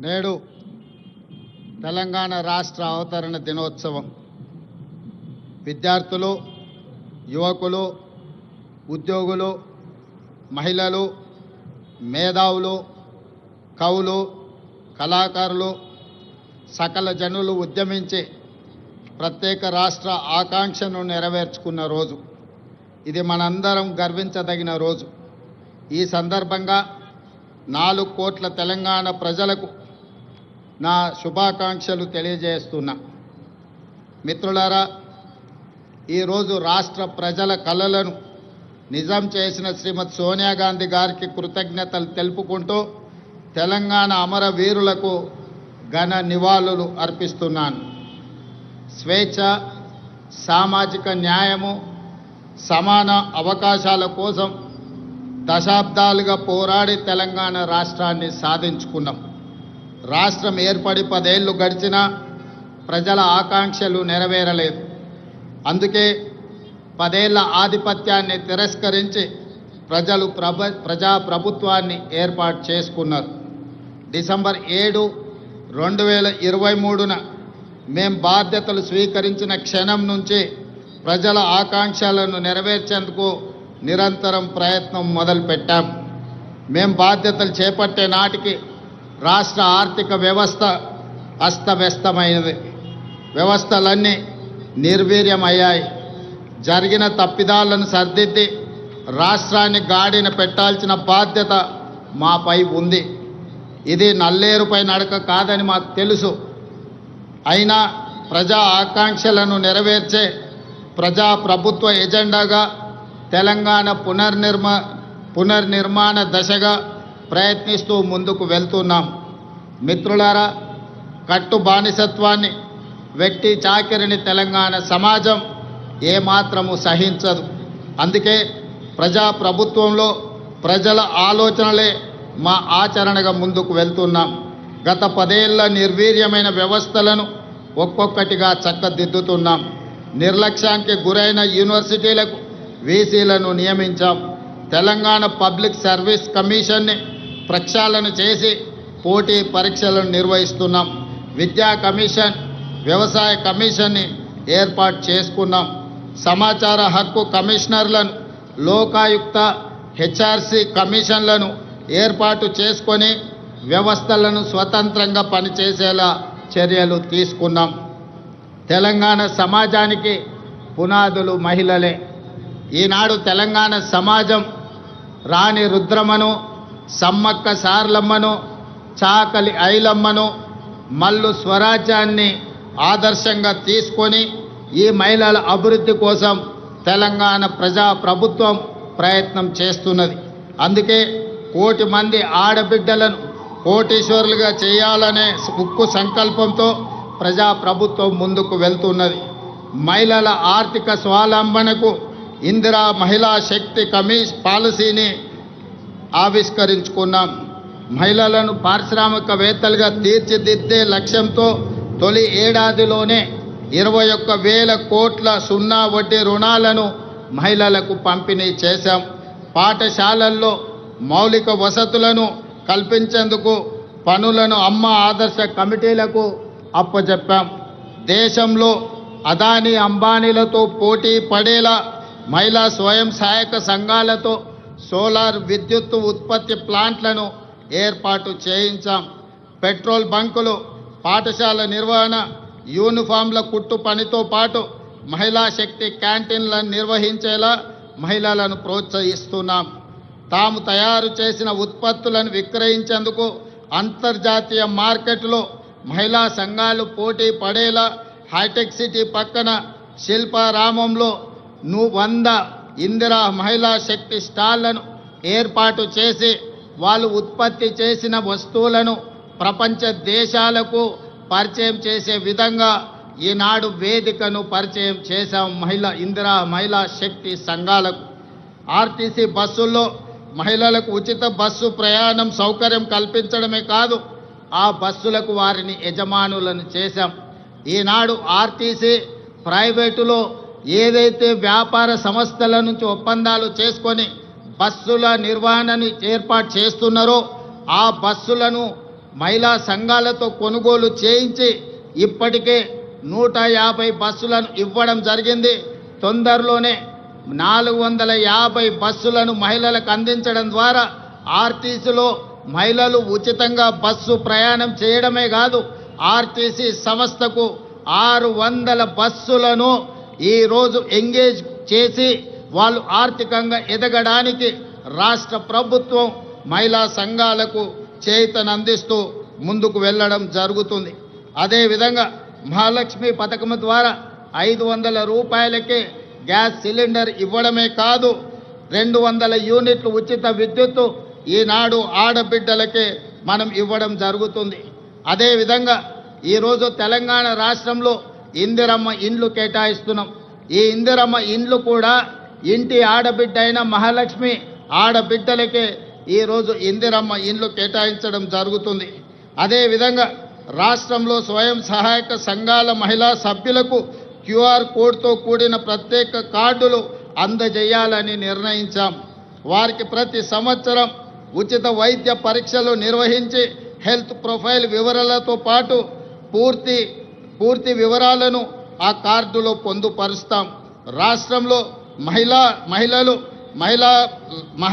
నేడు తెలంగాణ రాష్ట్ర అవతరణ దినోత్సవం విద్యార్థులు, యువకులు, ఉద్యోగులు, మహిళలు, మేధావులు, కవులు, కళాకారులు, సకల జనులు ఉద్యమించి ప్రత్యేక రాష్ట్ర ఆకాంక్షను నెరవేర్చుకున్న రోజు. ఇది మనందరం గర్వించదగిన రోజు. ఈ సందర్భంగా 4 కోట్ల తెలంగాణ ప్రజలకు నా శుభాకాంక్షలు తెలియజేస్తున్నా. మిత్రులారా, ఈరోజు రాష్ట్ర ప్రజల కలలను నిజం చేసిన శ్రీమతి సోనియా గాంధీ గారికి కృతజ్ఞతలు తెలుపుకుంటూ తెలంగాణ అమరవీరులకు ఘన నివాళులు అర్పిస్తున్నాను. స్వేచ్ఛ, సామాజిక న్యాయము, సమాన అవకాశాల కోసం దశాబ్దాలుగా పోరాడి తెలంగాణ రాష్ట్రాన్ని సాధించుకున్నాం. రాష్ట్రం ఏర్పడి 10 ఏళ్లు గడిచినా ప్రజల ఆకాంక్షలు నెరవేరలేదు. అందుకే 10 ఏళ్ల ఆధిపత్యాన్ని తిరస్కరించి ప్రజలు ప్రజాప్రభుత్వాన్ని ఏర్పాటు చేసుకున్నారు. డిసెంబర్ 7, 2023న మేం బాధ్యతలు స్వీకరించిన క్షణం నుంచి ప్రజల ఆకాంక్షలను నెరవేర్చేందుకు నిరంతరం ప్రయత్నం మొదలుపెట్టాం. మేం బాధ్యతలు చేపట్టే నాటికి రాష్ట్ర ఆర్థిక వ్యవస్థ అస్తవ్యస్తమైనది. వ్యవస్థలన్నీ నిర్వీర్యమయ్యాయి. జరిగిన తప్పిదాలను సరిదిద్ది రాష్ట్రాన్ని గాడిన పెట్టాల్సిన బాధ్యత మాపై ఉంది. ఇది నల్లేరుపై నడక కాదని మాకు తెలుసు. అయినా ప్రజా ఆకాంక్షలను నెరవేర్చే ప్రజాప్రభుత్వ ఎజెండాగా తెలంగాణ పునర్నిర్మాణ దశగా ప్రయత్నిస్తూ ముందుకు వెళ్తున్నాం. మిత్రులారా, కట్టు బానిసత్వాన్ని, వ్యక్తి చాకిరిని తెలంగాణ సమాజం ఏమాత్రము సహించదు. అందుకే ప్రజాప్రభుత్వంలో ప్రజల ఆలోచనలే మా ఆచరణగా ముందుకు వెళ్తున్నాం. గత 10 ఏళ్ల నిర్వీర్యమైన వ్యవస్థలను ఒక్కొక్కటిగా చక్కదిద్దుతున్నాం. నిర్లక్ష్యానికి గురైన యూనివర్సిటీలకు వీసీలను నియమించాం. తెలంగాణ పబ్లిక్ సర్వీస్ కమిషన్ని ప్రక్షాళన చేసి పోటీ పరీక్షలను నిర్వహిస్తున్నాం. విద్యా కమిషన్, వ్యవసాయ కమిషన్ని ఏర్పాటు చేసుకున్నాం. సమాచార హక్కు కమిషనర్లను, లోకాయుక్త, హెచ్ఆర్సీ కమిషన్లను ఏర్పాటు చేసుకొని వ్యవస్థలను స్వతంత్రంగా పనిచేసేలా చర్యలు తీసుకున్నాం. తెలంగాణ సమాజానికి పునాదులు మహిళలే. ఈనాడు తెలంగాణ సమాజం రాణి రుద్రమ్మను, సమ్మక్క సార్లమ్మను, చాకలి ఐలమ్మను, మల్లు స్వరాజ్యాన్ని ఆదర్శంగా తీసుకొని ఈ మహిళల అభివృద్ధి కోసం తెలంగాణ ప్రజాప్రభుత్వం ప్రయత్నం చేస్తున్నది. అందుకే 1 కోటి మంది ఆడబిడ్డలను కోటీశ్వరులుగా చేయాలనే ఉక్కు సంకల్పంతో ప్రజాప్రభుత్వం ముందుకు వెళ్తున్నది. మహిళల ఆర్థిక స్వావలంబనకు ఇందిరా మహిళా శక్తి పాలసీని ఆవిష్కరించుకున్నాం. మహిళలను పారిశ్రామికవేత్తలుగా తీర్చిదిద్దే లక్ష్యంతో తొలి ఏడాదిలోనే 21,000 కోట్ల సున్నా వడ్డీ రుణాలను మహిళలకు పంపిణీ చేశాం. పాఠశాలల్లో మౌలిక వసతులను కల్పించేందుకు పనులను అమ్మ ఆదర్శ కమిటీలకు అప్పచెప్పాం. దేశంలో అదానీ అంబానీలతో పోటీ పడేలా మహిళా స్వయం సహాయక సంఘాలతో సోలార్ విద్యుత్ ఉత్పత్తి ప్లాంట్లను ఏర్పాటు చేయించాం. పెట్రోల్ బంకులు, పాఠశాల నిర్వహణ, యూనిఫామ్ల కుట్టు పనితో పాటు మహిళా శక్తి క్యాంటీన్లను నిర్వహించేలా మహిళలను ప్రోత్సహిస్తున్నాం. తాము తయారు చేసిన ఉత్పత్తులను విక్రయించేందుకు అంతర్జాతీయ మార్కెట్లో మహిళా సంఘాలు పోటీ పడేలా హైటెక్ సిటీ పక్కన శిల్పారామంలో 100 ఇందిరా మహిళా శక్తి స్టాళ్లను ఏర్పాటు చేసి వాళ్ళు ఉత్పత్తి చేసిన వస్తువులను ప్రపంచ దేశాలకు పరిచయం చేసే విధంగా ఈనాడు వేదికను పరిచయం చేశాం. ఇందిరా మహిళా శక్తి సంఘాలకు ఆర్టీసీ బస్సుల్లో మహిళలకు ఉచిత బస్సు ప్రయాణం సౌకర్యం కల్పించడమే కాదు, ఆ బస్సులకు వారిని యజమానులను చేశాం. ఈనాడు ఆర్టీసీ ప్రైవేటులో ఏదైతే వ్యాపార సంస్థల నుంచి ఒప్పందాలు చేసుకొని బస్సుల నిర్వహణను ఏర్పాటు చేస్తున్నారో ఆ బస్సులను మహిళా సంఘాలతో కొనుగోలు చేయించి ఇప్పటికే 150 బస్సులను ఇవ్వడం జరిగింది. తొందరలోనే 450 బస్సులను మహిళలకు అందించడం ద్వారా ఆర్టీసీలో మహిళలు ఉచితంగా బస్సు ప్రయాణం చేయడమే కాదు, ఆర్టీసీ సంస్థకు 600 బస్సులను ఈరోజు ఎంగేజ్ చేసి వాళ్ళు ఆర్థికంగా ఎదగడానికి రాష్ట్ర ప్రభుత్వం మహిళా సంఘాలకు చేయూతనందిస్తూ ముందుకు వెళ్ళడం జరుగుతుంది. అదేవిధంగా మహాలక్ష్మి పథకం ద్వారా 500 రూపాయలకే గ్యాస్ సిలిండర్ ఇవ్వడమే కాదు, 200 యూనిట్లు ఉచిత విద్యుత్తు ఈనాడు ఆడబిడ్డలకే మనం ఇవ్వడం జరుగుతుంది. అదేవిధంగా ఈరోజు తెలంగాణ రాష్ట్రంలో ఇందిరమ్మ ఇండ్లు కేటాయిస్తున్నాం. ఈ ఇందిరమ్మ ఇండ్లు కూడా ఇంటి ఆడబిడ్డ అయిన మహాలక్ష్మి ఆడబిడ్డలకే ఈరోజు ఇందిరమ్మ ఇండ్లు కేటాయించడం జరుగుతుంది. అదేవిధంగా రాష్ట్రంలో స్వయం సహాయక సంఘాల మహిళా సభ్యులకు క్యూఆర్ కోడ్తో కూడిన ప్రత్యేక కార్డులు అందజేయాలని నిర్ణయించాం. వారికి ప్రతి సంవత్సరం ఉచిత వైద్య పరీక్షలు నిర్వహించి హెల్త్ ప్రొఫైల్ వివరాలతో పాటు పూర్తి వివరాలను ఆ కార్డులో పొందుపరుస్తాం. రాష్ట్రంలో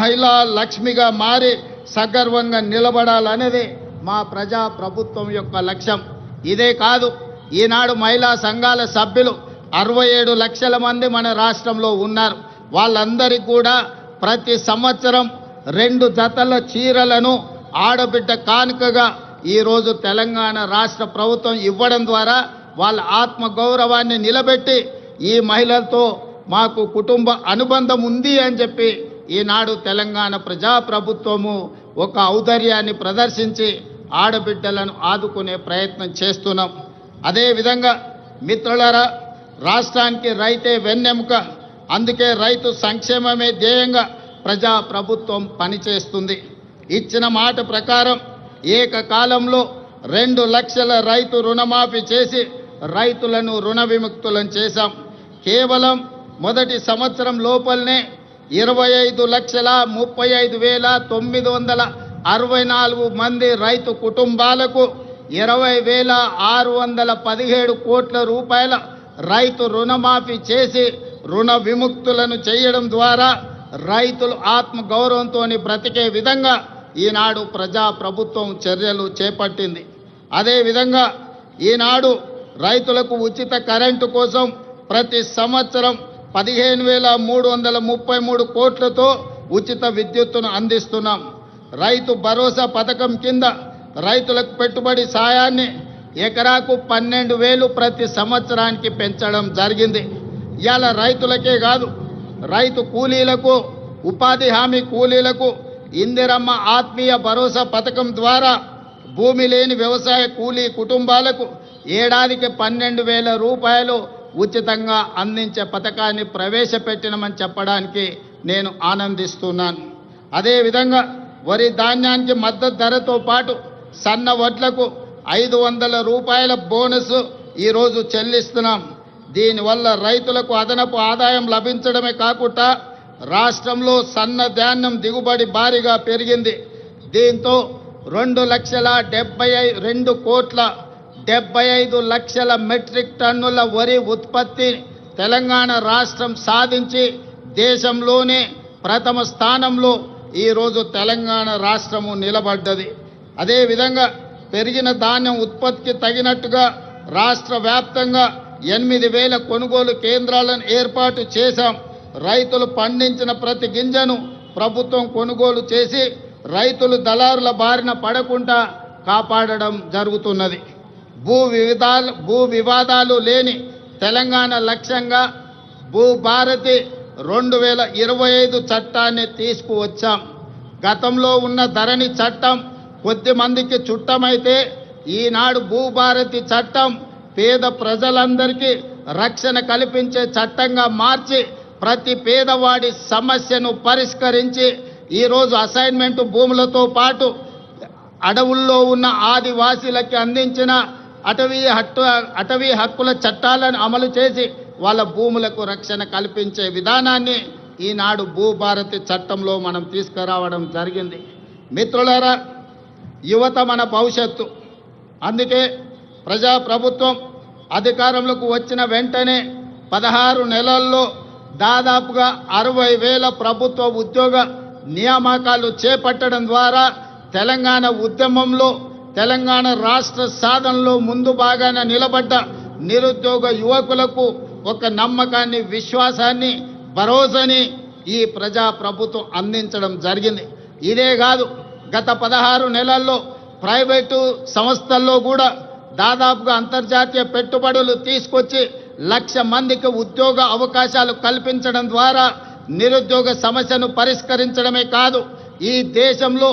మహిళా లక్ష్మిగా మారి సగర్వంగా నిలబడాలనేది మా ప్రజా ప్రభుత్వం యొక్క లక్ష్యం. ఇదే కాదు, ఈనాడు మహిళా సంఘాల సభ్యులు 67 లక్షల మంది మన రాష్ట్రంలో ఉన్నారు. వాళ్ళందరికీ కూడా ప్రతి సంవత్సరం 2 జతల చీరలను ఆడబిడ్డ కానుకగా ఈరోజు తెలంగాణ రాష్ట్ర ప్రభుత్వం ఇవ్వడం ద్వారా వాళ్ళ ఆత్మగౌరవాన్ని నిలబెట్టి ఈ మహిళలతో మాకు కుటుంబ అనుబంధం ఉంది అని చెప్పి ఈనాడు తెలంగాణ ప్రజాప్రభుత్వము ఒక ఔదార్యాన్ని ప్రదర్శించి ఆడబిడ్డలను ఆదుకునే ప్రయత్నం చేస్తున్నాం. అదేవిధంగా మిత్రులారా, రాష్ట్రానికి రైతే వెన్నెముక, అందుకే రైతు సంక్షేమమే ధ్యేయంగా ప్రజాప్రభుత్వం పనిచేస్తుంది. ఇచ్చిన మాట ప్రకారం ఏకకాలంలో 2 లక్షల రైతు రుణమాఫీ చేసి రైతులను రుణ విముక్తులను చేశాం. కేవలం మొదటి సంవత్సరం లోపలనే 25,35,964 మంది రైతు కుటుంబాలకు 20,617 కోట్ల రూపాయల రైతు రుణమాఫీ చేసి రుణ విముక్తులను చేయడం ద్వారా రైతులు ఆత్మగౌరవంతో బ్రతికే విధంగా ఈనాడు ప్రజాప్రభుత్వం చర్యలు చేపట్టింది. అదేవిధంగా ఈనాడు రైతులకు ఉచిత కరెంటు కోసం ప్రతి సంవత్సరం 15,333 కోట్లతో ఉచిత విద్యుత్తును అందిస్తున్నాం. రైతు భరోసా పథకం కింద రైతులకు పెట్టుబడి సాయాన్ని ఎకరాకు 12,000 ప్రతి సంవత్సరానికి పెంచడం జరిగింది. ఇవాళ రైతులకే కాదు, రైతు కూలీలకు, ఉపాధి హామీ కూలీలకు ఇందిరమ్మ ఆత్మీయ భరోసా పథకం ద్వారా భూమి లేని వ్యవసాయ కూలీ కుటుంబాలకు ఏడాదికి 12,000 రూపాయలు ఉచితంగా అందించే పథకాన్ని ప్రవేశపెట్టినమని చెప్పడానికి నేను ఆనందిస్తున్నాను. అదేవిధంగా వరి ధాన్యానికి మద్దతు ధరతో పాటు సన్న వడ్లకు 500 రూపాయల బోనస్ ఈరోజు చెల్లిస్తున్నాం. దీనివల్ల రైతులకు అదనపు ఆదాయం లభించడమే కాకుండా రాష్ట్రంలో సన్న ధాన్యం దిగుబడి భారీగా పెరిగింది. దీంతో 2,75,00,000 మెట్రిక్ టన్నుల వరి ఉత్పత్తి తెలంగాణ రాష్ట్రం సాధించి దేశంలోనే ప్రథమ స్థానంలో ఈరోజు తెలంగాణ రాష్ట్రము నిలబడ్డది. అదేవిధంగా పెరిగిన ధాన్యం ఉత్పత్తికి తగినట్టుగా రాష్ట్ర వ్యాప్తంగా 8,000 కొనుగోలు కేంద్రాలను ఏర్పాటు చేశాం. రైతులు పండించిన ప్రతి గింజను ప్రభుత్వం కొనుగోలు చేసి రైతులు దళారుల బారిన పడకుండా కాపాడడం జరుగుతున్నది. భూ వివాదాలు లేని తెలంగాణ లక్ష్యంగా భూభారతి 2025 చట్టాన్ని తీసుకువచ్చాం. గతంలో ఉన్న ధరణి చట్టం కొద్ది మందికి చుట్టమైతే ఈనాడు భూభారతి చట్టం పేద ప్రజలందరికీ రక్షణ కల్పించే చట్టంగా మార్చి ప్రతి పేదవాడి సమస్యను పరిష్కరించి ఈరోజు అసైన్మెంట్ భూములతో పాటు అడవుల్లో ఉన్న ఆదివాసీలకి అందించిన అటవీ హక్కుల చట్టాలను అమలు చేసి వాళ్ళ భూములకు రక్షణ కల్పించే విధానాన్ని ఈనాడు భూభారతి చట్టంలో మనం తీసుకురావడం జరిగింది. మిత్రులారా, యువత మన భవిష్యత్తు. అందుకే ప్రజాప్రభుత్వం అధికారంలోకి వచ్చిన వెంటనే 16 నెలల్లో దాదాపుగా 60,000 ప్రభుత్వ ఉద్యోగ నియామకాలు చేపట్టడం ద్వారా తెలంగాణ ఉద్యమంలో, తెలంగాణ రాష్ట్ర సాధనలో ముందు భాగాన నిలబడ్డ నిరుద్యోగ యువకులకు ఒక నమ్మకాన్ని, విశ్వాసాన్ని, భరోసాని ఈ ప్రజాప్రభుత్వం అందించడం జరిగింది. ఇదే కాదు, గత 16 నెలల్లో ప్రైవేటు సంస్థల్లో కూడా దాదాపుగా అంతర్జాతీయ పెట్టుబడులు తీసుకొచ్చి 1,00,000 మందికి ఉద్యోగ అవకాశాలు కల్పించడం ద్వారా నిరుద్యోగ సమస్యను పరిష్కరించడమే కాదు, ఈ దేశంలో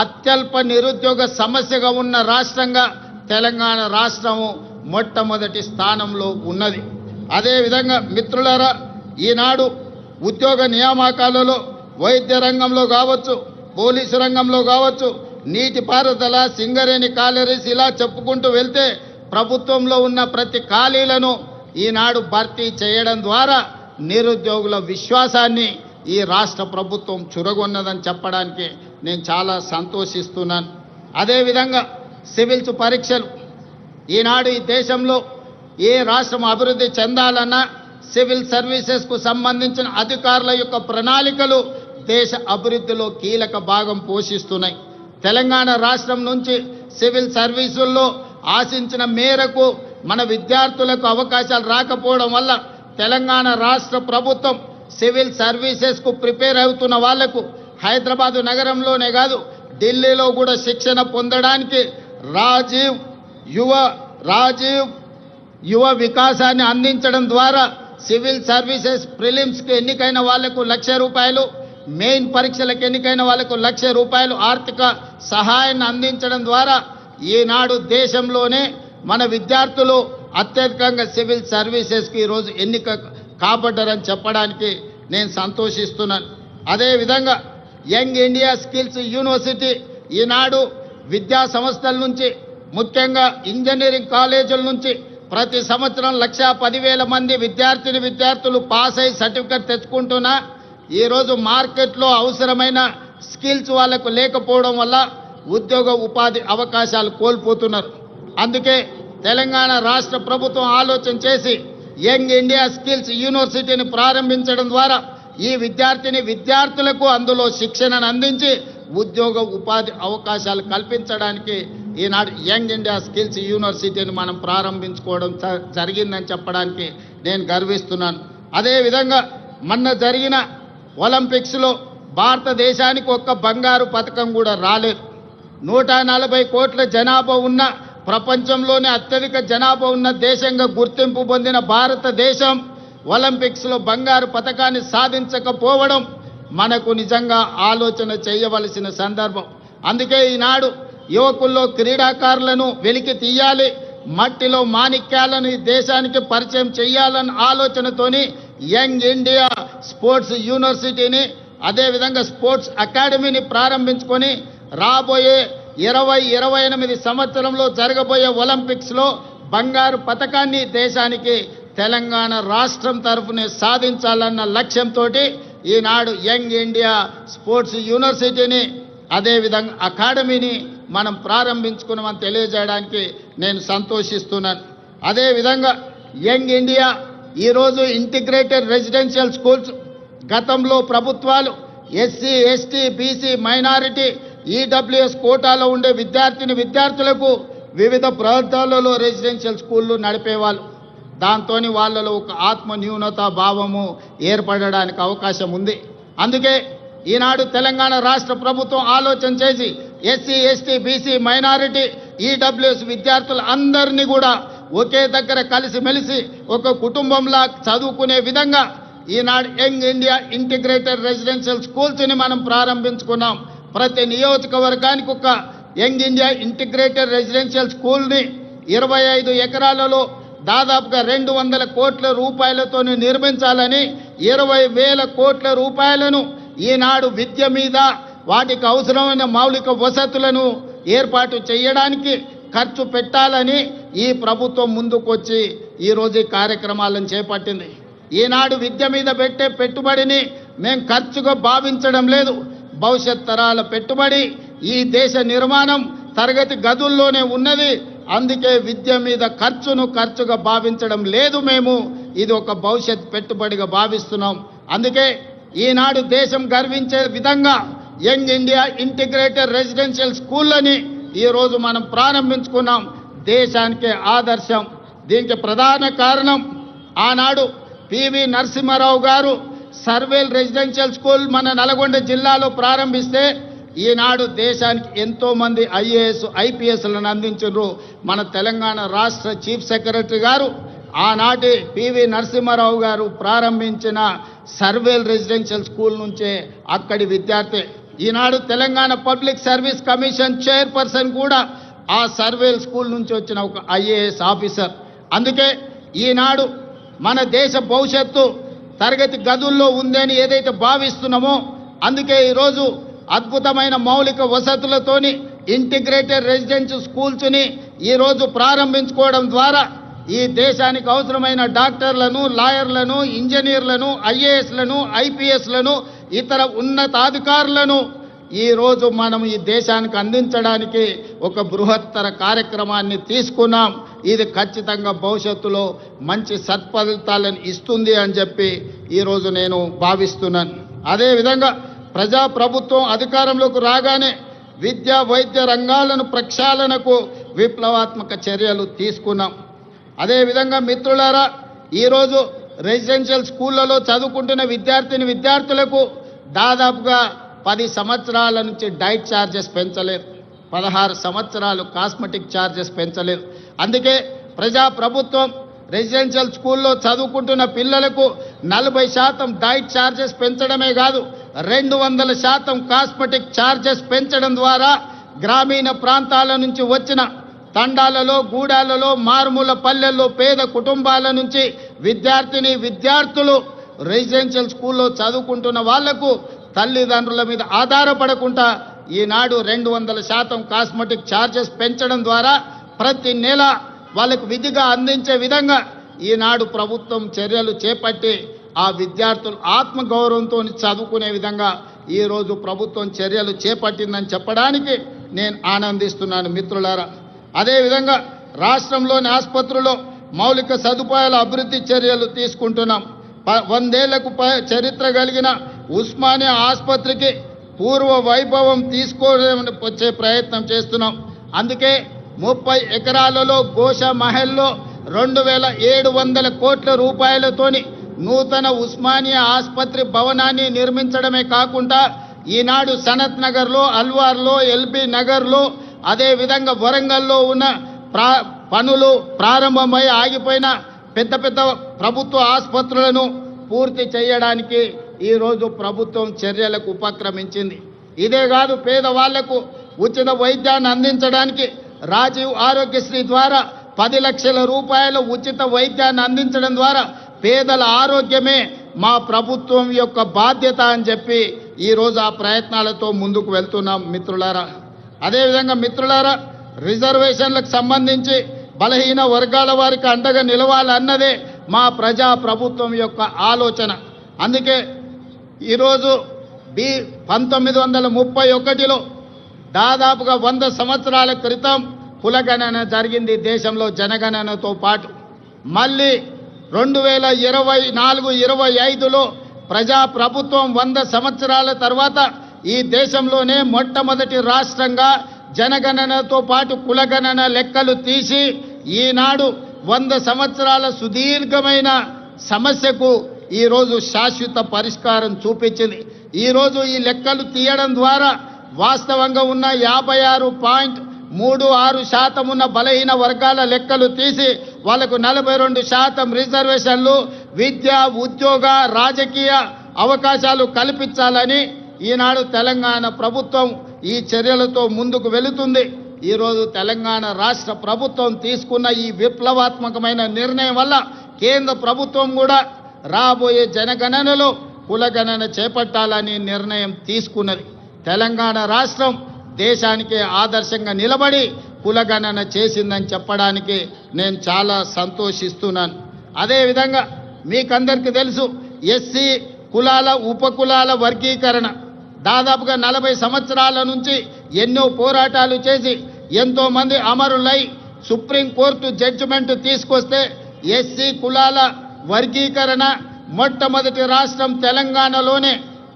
అత్యల్ప నిరుద్యోగ సమస్యగా ఉన్న రాష్ట్రంగా తెలంగాణ రాష్ట్రము మొట్టమొదటి స్థానంలో ఉన్నది. అదేవిధంగా మిత్రులారా, ఈనాడు ఉద్యోగ నియామకాలలో వైద్య రంగంలో కావచ్చు, పోలీసు రంగంలో కావచ్చు, నీటిపారుదల, సింగరేణి కాలరీస్ ఇలా చెప్పుకుంటూ వెళ్తే ప్రభుత్వంలో ఉన్న ప్రతి ఖాళీలను ఈనాడు భర్తీ చేయడం ద్వారా నిరుద్యోగుల విశ్వాసాన్ని ఈ రాష్ట్ర ప్రభుత్వం చురగొన్నదని చెప్పడానికి నేను చాలా సంతోషిస్తున్నాను. అదేవిధంగా సివిల్స్ పరీక్షలు, ఈనాడు ఈ దేశంలో ఏ రాష్ట్రం అభివృద్ధి చెందాలన్నా సివిల్ సర్వీసెస్కు సంబంధించిన అధికారుల యొక్క ప్రణాళికలు దేశ అభివృద్ధిలో కీలక భాగం పోషిస్తున్నాయి. తెలంగాణ రాష్ట్రం నుంచి సివిల్ సర్వీసుల్లో ఆశించిన మేరకు మన విద్యార్థులకు అవకాశాలు రాకపోవడం వల్ల తెలంగాణ రాష్ట్ర ప్రభుత్వం సివిల్ సర్వీసెస్కు ప్రిపేర్ అవుతున్న వాళ్లకు హైదరాబాదు నగరంలోనే కాదు, ఢిల్లీలో కూడా శిక్షణ పొందడానికి రాజీవ్ యువ వికాసాన్ని అందించడం ద్వారా సివిల్ సర్వీసెస్ ప్రిలిమ్స్కి ఎన్నికైన వాళ్లకు ₹1,00,000, మెయిన్ పరీక్షలకు ఎన్నికైన వాళ్లకు ₹1,00,000 ఆర్థిక సహాయాన్ని అందించడం ద్వారా ఈనాడు దేశంలోనే మన విద్యార్థులు అత్యధికంగా సివిల్ సర్వీసెస్కి ఈరోజు ఎన్నిక కాబడ్డారని చెప్పడానికి నేను సంతోషిస్తున్నాను. అదేవిధంగా యంగ్ ఇండియా స్కిల్స్ యూనివర్సిటీ ఈనాడు విద్యా సంస్థల నుంచి, ముఖ్యంగా ఇంజనీరింగ్ కాలేజీల నుంచి ప్రతి సంవత్సరం 1,10,000 మంది విద్యార్థులు పాస్ అయ్యి సర్టిఫికెట్ తెచ్చుకుంటున్నా ఈరోజు మార్కెట్లో అవసరమైన స్కిల్స్ వాళ్ళకు లేకపోవడం వల్ల ఉద్యోగ ఉపాధి అవకాశాలు కోల్పోతున్నారు. అందుకే తెలంగాణ రాష్ట్ర ప్రభుత్వం ఆలోచన చేసి యంగ్ ఇండియా స్కిల్స్ యూనివర్సిటీని ప్రారంభించడం ద్వారా ఈ విద్యార్థులకు అందులో శిక్షణను అందించి ఉద్యోగ ఉపాధి అవకాశాలు కల్పించడానికి ఈనాడు యంగ్ ఇండియా స్కిల్స్ యూనివర్సిటీని మనం ప్రారంభించుకోవడం జరిగిందని చెప్పడానికి నేను గర్విస్తున్నాను. అదేవిధంగా మొన్న జరిగిన ఒలింపిక్స్లో భారతదేశానికి ఒక్క బంగారు పథకం కూడా రాలేదు. 140 కోట్ల జనాభా ఉన్న, ప్రపంచంలోనే అత్యధిక జనాభా ఉన్న దేశంగా గుర్తింపు పొందిన భారతదేశం ఒలింపిక్స్లో బంగారు పథకాన్ని సాధించకపోవడం మనకు నిజంగా ఆలోచన చేయవలసిన సందర్భం. అందుకే ఈనాడు యువకుల్లో క్రీడాకారులను వెలికి తీయాలి, మట్టిలో మాణిక్యాలను ఈ దేశానికి పరిచయం చేయాలన్న ఆలోచనతోని యంగ్ ఇండియా స్పోర్ట్స్ యూనివర్సిటీని, అదేవిధంగా స్పోర్ట్స్ అకాడమీని ప్రారంభించుకొని రాబోయే 2028 సంవత్సరంలో జరగబోయే ఒలింపిక్స్లో బంగారు పథకాన్ని దేశానికి తెలంగాణ రాష్ట్రం తరఫునే సాధించాలన్న లక్ష్యంతో ఈనాడు యంగ్ ఇండియా స్పోర్ట్స్ యూనివర్సిటీని, అదేవిధంగా అకాడమీని మనం ప్రారంభించుకున్నామని తెలియజేయడానికి నేను సంతోషిస్తున్నాను. అదేవిధంగా యంగ్ ఇండియా ఈరోజు ఇంటిగ్రేటెడ్ రెసిడెన్షియల్ స్కూల్స్, గతంలో ప్రభుత్వాలు SC, ST, BC, minority, EWS కోటాలో ఉండే విద్యార్థులకు వివిధ ప్రాంతాలలో రెసిడెన్షియల్ స్కూళ్ళు నడిపేవాళ్ళు. దాంతో వాళ్ళలో ఒక ఆత్మ న్యూనతా భావము ఏర్పడడానికి అవకాశం ఉంది. అందుకే ఈనాడు తెలంగాణ రాష్ట్ర ప్రభుత్వం ఆలోచన చేసి SC, ST, BC, minority, EWS విద్యార్థులు అందరినీ కూడా ఒకే దగ్గర కలిసిమెలిసి ఒక కుటుంబంలా చదువుకునే విధంగా ఈనాడు యంగ్ ఇండియా ఇంటిగ్రేటెడ్ రెసిడెన్షియల్ స్కూల్స్ని మనం ప్రారంభించుకున్నాం. ప్రతి నియోజకవర్గానికి ఒక యంగ్ ఇండియా ఇంటిగ్రేటెడ్ రెసిడెన్షియల్ స్కూల్ని 25 ఎకరాలలో దాదాపుగా 200 కోట్ల రూపాయలతో నిర్మించాలని 20,000 కోట్ల రూపాయలను ఈనాడు విద్య మీద, వాటికి అవసరమైన మౌలిక వసతులను ఏర్పాటు చేయడానికి ఖర్చు పెట్టాలని ఈ ప్రభుత్వం ముందుకొచ్చి ఈరోజు ఈ కార్యక్రమాలను చేపట్టింది. ఈనాడు విద్య మీద పెట్టే పెట్టుబడిని మేము ఖర్చుగా భావించడం లేదు, భవిష్యత్ తరాల పెట్టుబడి, ఈ దేశ నిర్మాణం, తరగతి గదుల్లోనే ఉన్నది. అందుకే విద్య మీద ఖర్చుగా భావించడం లేదు. మేము ఇది ఒక భవిష్యత్ పెట్టుబడిగా భావిస్తున్నాం. అందుకే ఈనాడు దేశం గర్వించే విధంగా యంగ్ ఇండియా ఇంటిగ్రేటెడ్ రెసిడెన్షియల్ స్కూళ్ళని ఈరోజు మనం ప్రారంభించుకున్నాం. దేశానికే ఆదర్శం. దీనికి ప్రధాన కారణం ఆనాడు పివి నరసింహారావు గారు సర్వేల్ రెసిడెన్షియల్ స్కూల్ మన నల్గొండ జిల్లాలో ప్రారంభిస్తే ఈనాడు దేశానికి ఎంతో మంది ఐఏఎస్ ఐపీఎస్లను అందించారు. మన తెలంగాణ రాష్ట్ర చీఫ్ సెక్రటరీ గారు ఆనాటి పివి నరసింహారావు గారు ప్రారంభించిన సర్వేల్ రెసిడెన్షియల్ స్కూల్ నుంచే అక్కడి విద్యార్థి. ఈనాడు Telangana public service commission chairperson కూడా ఆ సర్వేల్ స్కూల్ నుంచి వచ్చిన ఒక ఐఏఎస్ ఆఫీసర్. అందుకే ఈనాడు మన దేశ భవిష్యత్తు తరగతి గదుల్లో ఉందని ఏదైతే భావిస్తున్నామో అందుకే ఈరోజు అద్భుతమైన మౌలిక వసతులతోని ఇంటిగ్రేటెడ్ రెసిడెన్షియల్ స్కూల్స్ని ఈరోజు ప్రారంభించుకోవడం ద్వారా ఈ దేశానికి అవసరమైన డాక్టర్లను, లాయర్లను, ఇంజనీర్లను, ఐఏఎస్లను, ఐపీఎస్లను, ఇతర ఉన్నతాధికారులను ఈరోజు మనం ఈ దేశానికి అందించడానికి ఒక బృహత్తర కార్యక్రమాన్ని తీసుకున్నాం. ఇది ఖచ్చితంగా భవిష్యత్తులో మంచి సత్ఫలితాలను ఇస్తుంది అని చెప్పి ఈరోజు నేను భావిస్తున్నాను. అదేవిధంగా ప్రజాప్రభుత్వం అధికారంలోకి రాగానే విద్యా వైద్య రంగాలను ప్రక్షాళనకు విప్లవాత్మక చర్యలు తీసుకున్నాం. అదేవిధంగా మిత్రులారా, ఈరోజు రెసిడెన్షియల్ స్కూళ్లలో చదువుకుంటున్న విద్యార్థులకు దాదాపుగా 10 సంవత్సరాల నుంచి డైట్ ఛార్జెస్ పెంచలేదు. 16 సంవత్సరాలు కాస్మెటిక్ ఛార్జెస్ పెంచలేదు. అందుకే ప్రజాప్రభుత్వం రెసిడెన్షియల్ స్కూల్లో చదువుకుంటున్న పిల్లలకు 40% డైట్ ఛార్జెస్ పెంచడమే కాదు 200% కాస్మెటిక్ ఛార్జెస్ పెంచడం ద్వారా గ్రామీణ ప్రాంతాల నుంచి వచ్చిన తండాలలో, గూడాలలో, మారుమూల పల్లెల్లో పేద కుటుంబాల నుంచి విద్యార్థులు రెసిడెన్షియల్ స్కూల్లో చదువుకుంటున్న వాళ్లకు తల్లిదండ్రుల మీద ఆధారపడకుండా ఈనాడు 200% కాస్మెటిక్ ఛార్జెస్ పెంచడం ద్వారా ప్రతి నెల వాళ్ళకు విధిగా అందించే విధంగా ఈనాడు ప్రభుత్వం చర్యలు చేపట్టి ఆ విద్యార్థులు ఆత్మగౌరవంతో చదువుకునే విధంగా ఈరోజు ప్రభుత్వం చర్యలు చేపట్టిందని చెప్పడానికి నేను ఆనందిస్తున్నాను మిత్రులారా. అదేవిధంగా రాష్ట్రంలోని ఆసుపత్రుల్లో మౌలిక సదుపాయాల అభివృద్ధి చర్యలు తీసుకుంటున్నాం. 100 ఏళ్లకు చరిత్ర కలిగిన ఉస్మానియా ఆసుపత్రికి పూర్వ వైభవం వచ్చే ప్రయత్నం చేస్తున్నాం. అందుకే 30 ఎకరాలలో గోష మహల్లో 2700 కోట్ల రూపాయలతోని నూతన ఉస్మానియా ఆసుపత్రి భవనాన్ని నిర్మించడమే కాకుండా ఈనాడు సనత్ నగర్లో, అల్వార్లో, ఎల్బీ నగర్లో, అదేవిధంగా వరంగల్లో ఉన్న పనులు ప్రారంభమై ఆగిపోయిన పెద్ద ప్రభుత్వ ఆసుపత్రులను పూర్తి చేయడానికి ఈరోజు ప్రభుత్వం చర్యలకు ఉపక్రమించింది. ఇదే కాదు, పేదవాళ్లకు ఉచిత వైద్యాన్ని అందించడానికి రాజీవ్ ఆరోగ్యశ్రీ ద్వారా 10 లక్షల రూపాయల ఉచిత వైద్యాన్ని అందించడం ద్వారా పేదల ఆరోగ్యమే మా ప్రభుత్వం యొక్క బాధ్యత అని చెప్పి ఈరోజు ఆ ప్రయత్నాలతో ముందుకు వెళ్తున్నాం మిత్రులారా. అదేవిధంగా మిత్రులారా, రిజర్వేషన్లకు సంబంధించి బలహీన వర్గాల వారికి అండగా నిలవాలన్నదే మా ప్రజా ప్రభుత్వం యొక్క ఆలోచన. అందుకే ఈరోజు 1931లో దాదాపుగా 100 సంవత్సరాల క్రితం కులగణన జరిగింది దేశంలో జనగణనతో పాటు. మళ్ళీ 2024-25లో ప్రజా ప్రభుత్వం 100 సంవత్సరాల తర్వాత ఈ దేశంలోనే మొట్టమొదటి రాష్ట్రంగా జనగణనతో పాటు కులగణన లెక్కలు తీసి ఈనాడు 100 సంవత్సరాల సుదీర్ఘమైన సమస్యకు ఈరోజు శాశ్వత పరిష్కారం చూపించింది. ఈరోజు ఈ లెక్కలు తీయడం ద్వారా వాస్తవంగా ఉన్న 56.36% ఉన్న బలహీన వర్గాల లెక్కలు తీసి వాళ్ళకు 42% రిజర్వేషన్లు, విద్య, ఉద్యోగ, రాజకీయ అవకాశాలు కల్పించాలని ఈనాడు తెలంగాణ ప్రభుత్వం ఈ చర్యలతో ముందుకు వెళుతుంది. ఈరోజు తెలంగాణ రాష్ట్ర ప్రభుత్వం తీసుకున్న ఈ విప్లవాత్మకమైన నిర్ణయం వల్ల కేంద్ర ప్రభుత్వం కూడా రాబోయే జనగణనలో కులగణన చేపట్టాలని నిర్ణయం తీసుకున్నది. తెలంగాణ రాష్ట్రం దేశానికి ఆదర్శంగా నిలబడి కులగణన చేసిందని చెప్పడానికి నేను చాలా సంతోషిస్తున్నాను. అదేవిధంగా మీకందరికీ తెలుసు, ఎస్సీ కులాల ఉపకులాల వర్గీకరణ దాదాపుగా 40 సంవత్సరాల నుంచి ఎన్నో పోరాటాలు చేసి ఎంతో మంది అమరులై సుప్రీంకోర్టు జడ్జిమెంట్ తీసుకొస్తే ఎస్సీ కులాల వర్గీకరణ మొట్టమొదటి రాష్ట్రం తెలంగాణలోనే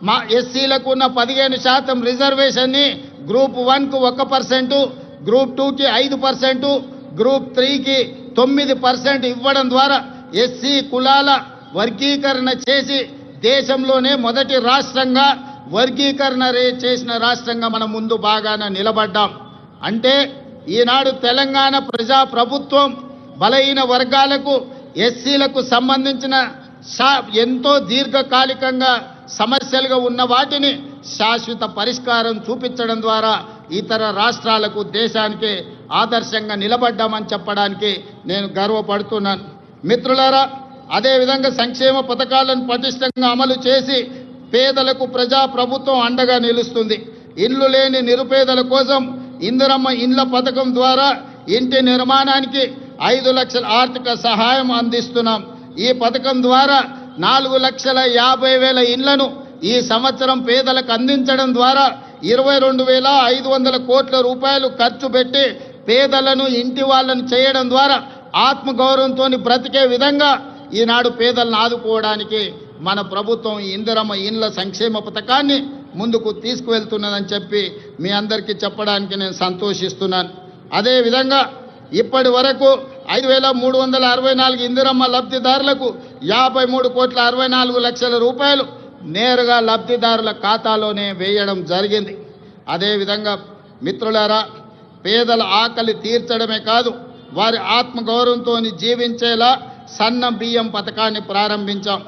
మా ఎస్సీలకు ఉన్న 15% రిజర్వేషన్ని గ్రూప్ 1కు 1%, గ్రూప్ 2కి 5%, గ్రూప్ 3కి 9% ఇవ్వడం ద్వారా ఎస్సీ కులాల వర్గీకరణ చేసి దేశంలోనే మొదటి రాష్ట్రంగా వర్గీకరణ చేసిన రాష్ట్రంగా మనం ముందు బాగాన నిలబడ్డాం. అంటే ఈనాడు తెలంగాణ ప్రజా ప్రభుత్వం బలహీన వర్గాలకు ఎస్సీలకు సంబంధించిన ఎంతో దీర్ఘకాలికంగా సమస్యలుగా ఉన్న వాటిని శాశ్వత పరిష్కారం చూపించడం ద్వారా ఇతర రాష్ట్రాలకు దేశానికి ఆదర్శంగా నిలబడ్డామని చెప్పడానికి నేను గర్వపడుతున్నాను. మిత్రులారా, అదేవిధంగా సంక్షేమ పథకాలను పటిష్టంగా అమలు చేసి పేదలకు ప్రజా ప్రభుత్వం అండగా నిలుస్తుంది. ఇల్లు లేని నిరుపేదల కోసం ఇందిరమ్మ ఇండ్ల పథకం ద్వారా ఇంటి నిర్మాణానికి 5 లక్షల ఆర్థిక సహాయం అందిస్తున్నాం. ఈ పథకం ద్వారా 4,50,000 ఇళ్లను ఈ సంవత్సరం పేదలకు అందించడం ద్వారా 22,500 కోట్ల రూపాయలు ఖర్చు పెట్టి పేదలను ఇంటి వాళ్ళను చేయడం ద్వారా ఆత్మగౌరవంతో బ్రతికే విధంగా ఈనాడు పేదలను ఆదుకోవడానికి మన ప్రభుత్వం ఇందిరమ్మ ఇండ్ల సంక్షేమ పథకాన్ని ముందుకు తీసుకువెళ్తున్నదని చెప్పి మీ అందరికీ చెప్పడానికి నేను సంతోషిస్తున్నాను. అదేవిధంగా ఇప్పటి వరకు 5,364 ఇందిరమ్మ లబ్ధిదారులకు 53,64,00,000 రూపాయలు నేరుగా లబ్ధిదారుల ఖాతాలోనే వేయడం జరిగింది. అదేవిధంగా మిత్రులారా, పేదల ఆకలి తీర్చడమే కాదు, వారి ఆత్మగౌరవంతో జీవించేలా సన్న బియ్యం పథకాన్ని ప్రారంభించాం.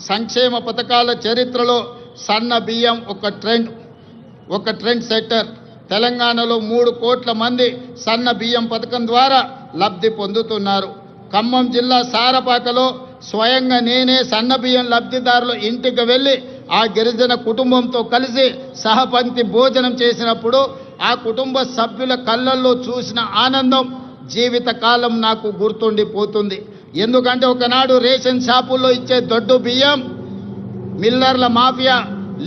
సంక్షేమ పథకాల చరిత్రలో సన్న బియ్యం ఒక ట్రెండ్ సెట్టర్. తెలంగాణలో 3 కోట్ల మంది సన్న బియ్యం పథకం ద్వారా లబ్ధి పొందుతున్నారు. ఖమ్మం జిల్లా సారపాకలో స్వయంగా నేనే సన్న బియ్యం లబ్ధిదారుల ఇంటికి వెళ్ళి ఆ గిరిజన కుటుంబంతో కలిసి సహపంక్తి భోజనం చేసినప్పుడు ఆ కుటుంబ సభ్యుల కళ్ళల్లో చూసిన ఆనందం జీవితకాలం నాకు గుర్తుండిపోతుంది. ఎందుకంటే ఒకనాడు రేషన్ షాపుల్లో ఇచ్చే దొడ్డు బియ్యం మిల్లర్ల మాఫియా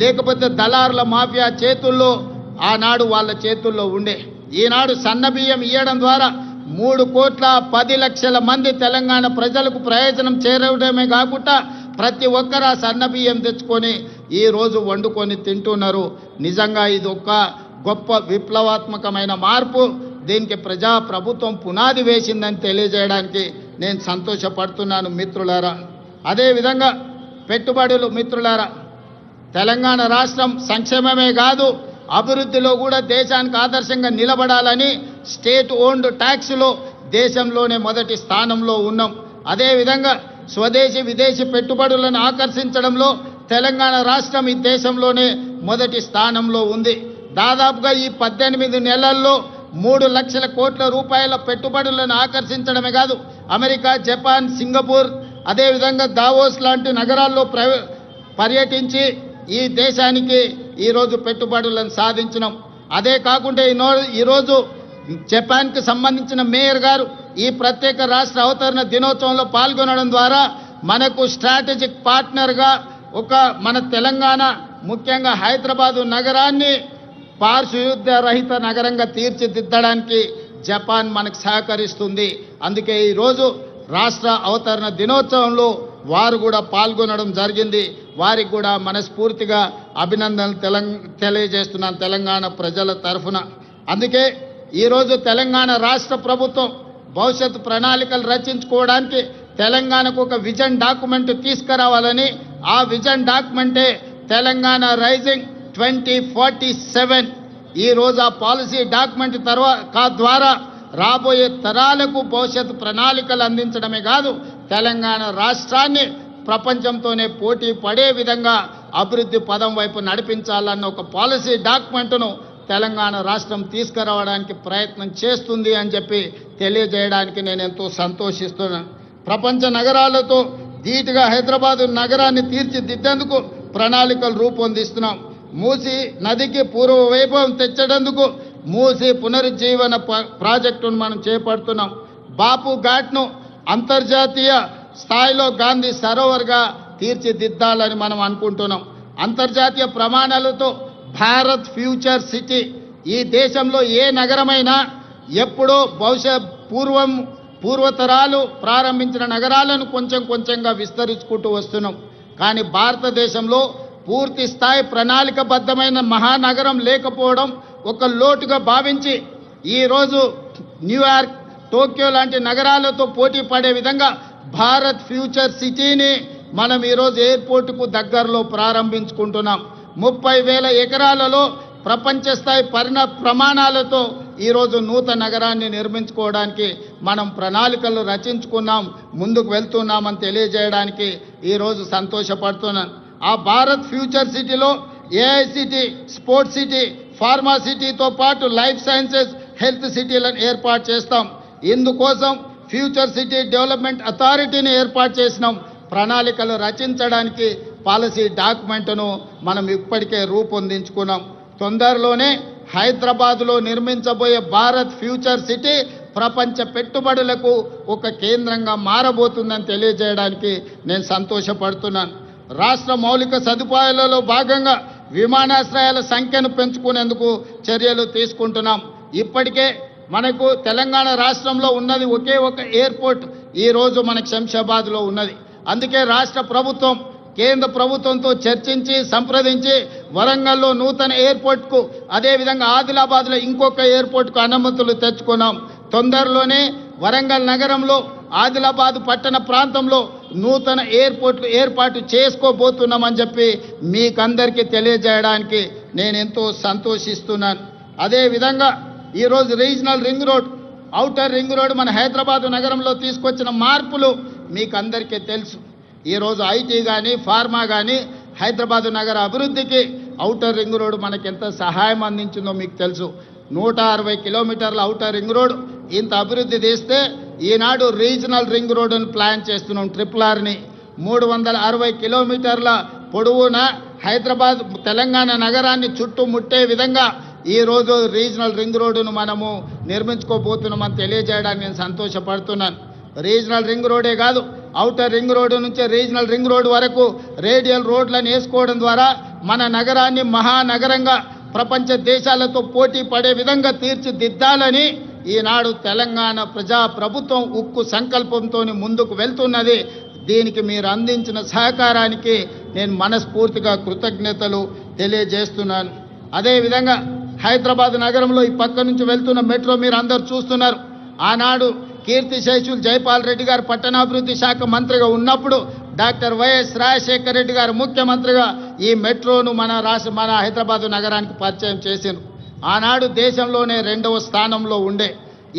లేకపోతే దళారుల మాఫియా చేతుల్లో ఆనాడు వాళ్ళ చేతుల్లో ఉండే. ఈనాడు సన్న బియ్యం ఇవ్వడం ద్వారా 3,10,00,000 మంది తెలంగాణ ప్రజలకు ప్రయోజనం చేరడమే కాకుండా ప్రతి ఒక్కరు ఆ సన్న బియ్యం తెచ్చుకొని ఈరోజు వండుకొని తింటున్నారు. నిజంగా ఇది ఒక గొప్ప విప్లవాత్మకమైన మార్పు. దీనికి ప్రజా ప్రభుత్వం పునాది వేసిందని తెలియజేయడానికి నేను సంతోషపడుతున్నాను మిత్రులారా. అదేవిధంగా పెట్టుబడులు మిత్రులారా, తెలంగాణ రాష్ట్రం సంక్షేమమే కాదు అభివృద్ధిలో కూడా దేశానికి ఆదర్శంగా నిలబడాలని స్టేట్ ఓన్డ్ ట్యాక్స్లో దేశంలోనే మొదటి స్థానంలో ఉన్నాం. అదేవిధంగా స్వదేశీ విదేశీ పెట్టుబడులను ఆకర్షించడంలో తెలంగాణ రాష్ట్రం ఈ దేశంలోనే మొదటి స్థానంలో ఉంది. దాదాపుగా ఈ 18 నెలల్లో 3 లక్షల కోట్ల రూపాయల పెట్టుబడులను ఆకర్షించడమే కాదు, అమెరికా, జపాన్, సింగపూర్, అదేవిధంగా దావోస్ లాంటి నగరాల్లో పర్యటించి ఈ దేశానికి ఈరోజు పెట్టుబడులను సాధించినాం. అదే కాకుండా ఈరోజు జపాన్కి సంబంధించిన మేయర్ గారు ఈ ప్రత్యేక రాష్ట్ర అవతరణ దినోత్సవంలో పాల్గొనడం ద్వారా మనకు స్ట్రాటజిక్ పార్ట్నర్గా మన తెలంగాణ ముఖ్యంగా హైదరాబాదు నగరాన్ని పారిశుద్ధ్య రహిత నగరంగా తీర్చిదిద్దడానికి జపాన్ మనకు సహకరిస్తుంది. అందుకే ఈరోజు రాష్ట్ర అవతరణ దినోత్సవంలో వారు కూడా పాల్గొనడం జరిగింది. వారికి కూడా మనస్ఫూర్తిగా అభినందనలు తెలియజేస్తున్నాను తెలంగాణ ప్రజల తరఫున. అందుకే ఈరోజు తెలంగాణ రాష్ట్ర ప్రభుత్వం భవిష్యత్తు ప్రణాళికలు రచించుకోవడానికి తెలంగాణకు ఒక విజన్ డాక్యుమెంట్ తీసుకురావాలని, ఆ విజన్ డాక్యుమెంటే తెలంగాణ రైజింగ్ 2047. ఈరోజు ఆ పాలసీ డాక్యుమెంట్ ద్వారా రాబోయే తరాలకు భవిష్యత్తు ప్రణాళికలు అందించడమే కాదు, తెలంగాణ రాష్ట్రాన్ని ప్రపంచంతోనే పోటీ పడే విధంగా అభివృద్ధి పదం వైపు నడిపించాలన్న ఒక పాలసీ డాక్యుమెంట్ను తెలంగాణ రాష్ట్రం తీసుకురావడానికి ప్రయత్నం చేస్తుంది అని చెప్పి తెలియజేయడానికి నేను ఎంతో సంతోషిస్తున్నాను. ప్రపంచ నగరాలతో ధీటుగా హైదరాబాదు నగరాన్ని తీర్చిదిద్దేందుకు ప్రణాళికలు రూపొందిస్తున్నాం. మూసీ నదికి పూర్వ వైభవం తెచ్చేందుకు మూసీ పునరుజ్జీవన ప్రాజెక్టును మనం చేపడుతున్నాం. బాపు ఘాట్ను అంతర్జాతీయ స్థాయిలో గాంధీ సరోవర్గా తీర్చిదిద్దాలని మనం అనుకుంటున్నాం. అంతర్జాతీయ ప్రమాణాలతో భారత్ ఫ్యూచర్ సిటీ, ఈ దేశంలో ఏ నగరమైనా ఎప్పుడో బహుశా పూర్వతరాలు ప్రారంభించిన నగరాలను కొంచెం కొంచెంగా విస్తరించుకుంటూ వస్తున్నాం. కానీ భారతదేశంలో పూర్తి స్థాయి ప్రణాళికబద్ధమైన మహానగరం లేకపోవడం ఒక లోటుగా భావించి ఈరోజు న్యూయార్క్, టోక్యో లాంటి నగరాలతో పోటీ పడే విధంగా భారత్ ఫ్యూచర్ సిటీని మనం ఈరోజు ఎయిర్పోర్టుకు దగ్గరలో ప్రారంభించుకుంటున్నాం. 30,000 ఎకరాలలో ప్రపంచ స్థాయి ప్రమాణాలతో ఈరోజు నూతన నగరాన్ని నిర్మించుకోవడానికి మనం ప్రణాళికలు రచించుకున్నాం, ముందుకు వెళ్తున్నామని తెలియజేయడానికి ఈరోజు సంతోషపడుతున్నాను. ఆ భారత్ ఫ్యూచర్ సిటీలో AI city, sports city, pharma సిటీతో పాటు లైఫ్ సైన్సెస్, హెల్త్ సిటీలను ఏర్పాటు చేస్తాం. ఇందుకోసం ఫ్యూచర్ సిటీ డెవలప్మెంట్ అథారిటీని ఏర్పాటు చేసినాం. ప్రణాళికలు రచించడానికి పాలసీ డాక్యుమెంట్ను మనం ఇప్పటికే రూపొందించుకున్నాం. తొందరలోనే హైదరాబాద్లో నిర్మించబోయే భారత్ ఫ్యూచర్ సిటీ ప్రపంచ పెట్టుబడులకు ఒక కేంద్రంగా మారబోతుందని తెలియజేయడానికి నేను సంతోషపడుతున్నాను. రాష్ట్ర మౌలిక సదుపాయాలలో భాగంగా విమానాశ్రయాల సంఖ్యను పెంచుకునేందుకు చర్యలు తీసుకుంటున్నాం. ఇప్పటికే మనకు తెలంగాణ రాష్ట్రంలో ఉన్నది ఒకే ఒక ఎయిర్పోర్ట్ ఈరోజు మనకు శంషాబాద్లో ఉన్నది. అందుకే రాష్ట్ర ప్రభుత్వం కేంద్ర ప్రభుత్వంతో చర్చించి సంప్రదించి వరంగల్లో నూతన ఎయిర్పోర్ట్కు, అదేవిధంగా ఆదిలాబాద్లో ఇంకొక ఎయిర్పోర్ట్కు అనుమతులు తెచ్చుకున్నాం. తొందరలోనే వరంగల్ నగరంలో, ఆదిలాబాద్ పట్టణ ప్రాంతంలో నూతన ఎయిర్పోర్ట్లు ఏర్పాటు చేసుకోబోతున్నామని చెప్పి మీకందరికీ తెలియజేయడానికి నేను ఎంతో సంతోషిస్తున్నాను. అదేవిధంగా ఈరోజు regional ring road, outer ring road మన హైదరాబాద్ నగరంలో తీసుకొచ్చిన మార్పులు మీకు అందరికీ తెలుసు. ఈరోజు ఐటీ కానీ, ఫార్మా కానీ హైదరాబాద్ నగర అభివృద్ధికి ఔటర్ రింగ్ రోడ్ మనకి ఎంత సహాయం అందించిందో మీకు తెలుసు. 160 కిలోమీటర్ల ఔటర్ రింగ్ రోడ్ ఇంత అభివృద్ధి చేస్తే ఈనాడు రీజనల్ రింగ్ రోడ్డును ప్లాన్ చేస్తున్నాం. RRRని 360 కిలోమీటర్ల పొడవున హైదరాబాద్ తెలంగాణ నగరాన్ని చుట్టుముట్టే విధంగా ఈరోజు రీజనల్ రింగ్ రోడ్డును మనము నిర్మించుకోబోతున్నామని తెలియజేయడానికి నేను సంతోషపడుతున్నాను. రీజనల్ రింగ్ రోడే కాదు, ఔటర్ రింగ్ రోడ్డు నుంచి రీజనల్ రింగ్ రోడ్ వరకు రేడియల్ రోడ్లను వేసుకోవడం ద్వారా మన నగరాన్ని మహానగరంగా ప్రపంచ దేశాలతో పోటీ పడే విధంగా తీర్చిదిద్దాలని ఈనాడు తెలంగాణ ప్రభుత్వం ఉక్కు సంకల్పంతో ముందుకు వెళ్తున్నది. దీనికి మీరు అందించిన సహకారానికి నేను మనస్ఫూర్తిగా కృతజ్ఞతలు తెలియజేస్తున్నాను. అదేవిధంగా హైదరాబాద్ నగరంలో ఈ పక్క నుంచి వెళ్తున్న మెట్రో మీరు అందరూ చూస్తున్నారు. ఆనాడు కీర్తిశేషులు జైపాల్ రెడ్డి గారు పట్టణాభివృద్ధి శాఖ మంత్రిగా ఉన్నప్పుడు డాక్టర్ వైఎస్ రాజశేఖర రెడ్డి గారు ముఖ్యమంత్రిగా ఈ మెట్రోను మన హైదరాబాద్ నగరానికి పరిచయం చేశారు. ఆనాడు దేశంలోనే 2వ స్థానంలో ఉండే